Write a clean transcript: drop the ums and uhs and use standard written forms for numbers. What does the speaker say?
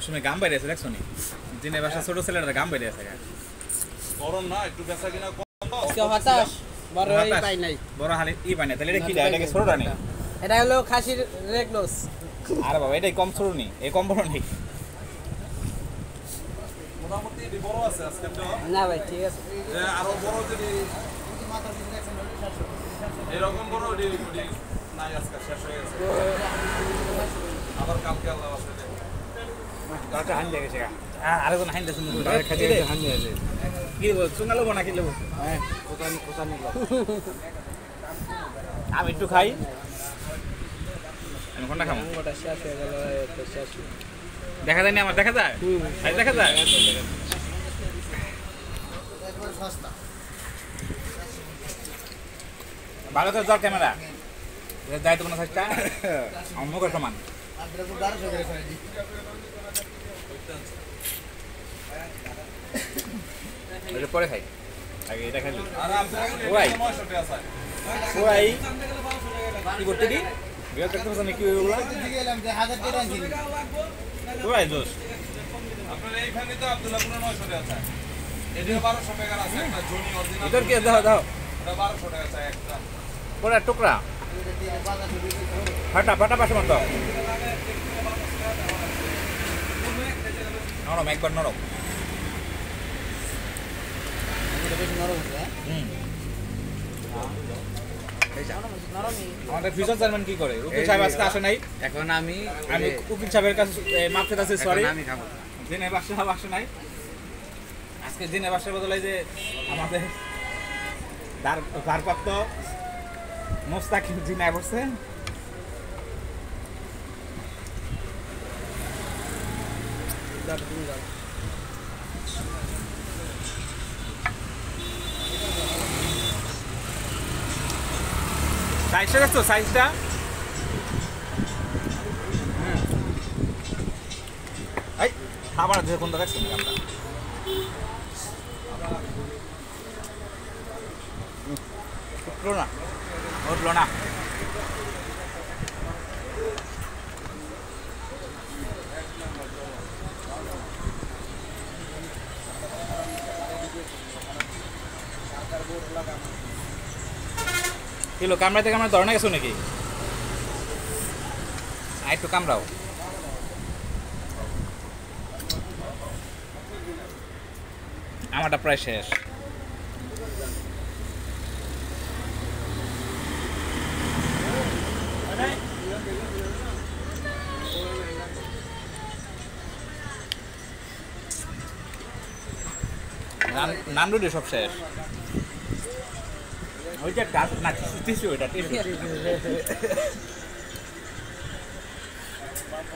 সময় গাম বাইরে আছে দেখছো নি দিনের বাসা ছোট ছেলেরা গাম বাইরে আছে গরম না একটু বেচা কিনা কম তো আজকে হতাশ বড় পাই নাই বড় হালি পাই না তাহলে এটা কি এটাকে ছোটটা নেই এটা হলো খাসির রেগলোস আরে বাবা এটাই কম ছোট নি এই কম বড় নেই মোটামুটি বড় আছে আজকে তো না ভাই ঠিক আছে আরো বড় যদি এরকম বড় নাই আজকে শেষ হয়ে গেছে আবার কালকে আল্লাহ আছে কাটা হান দেখেছে আরেকজন হান দেখুন খাইতে দে হান আছে কি বল চুঙ্গা লবো না কি লবো হ্যাঁ কোথা নিল আমি একটু খাই আমি কোনটা খাবো ওটা শেষ হয়ে গেল তো শেষ দেখা যায় না আমার দেখা যায় দেখা যায় ভালো করে জল ক্যামেরা যাই তো কোনো সাইজটা আমার মুখের সমান এটা পরে খাই আগে এটা খাই ওরাই ওরাই কি করতে কি বিয়ে করতে পারছেন কি ওগুলা ওরাই দোষ আপনার এইখানে তো আব্দুল্লাহ 900 টাকা আছে এটা 1200 টাকার আছে একটা জনি অরিজিনাল ইতর কি দাও দাও এটা 1200 টাকা আছে একটা ওরা টুকরা ফাটা ফাটা পাশে মত নরম একবার নরম আমাদের ফিউচার চেয়ারম্যান কি করে উকিল সাহেব আজকে আসে নাই এখন আমি উকিল সাহেবের কাছে মাপ চেয়ে আছে সরি আমি খাবো দিনে বাসা আসে নাই আজকে দিনে বাসার বদলে যে আমাদের ভারপ্রাপ্ত মোস্তাকিম জিনায় বসছে সাইজটা দেখছো সাইজটা এই খাবার যে কোনটা দেখছেন আমরা উঠলো না উঠলো না কিলো কামড়াতে কামড়া ধরে না গেছো নাকি একটু কামড়াও আমারটা প্রায় শেষ নান রুটি সব শেষ ওইটা না টিসু ওইটা টিসু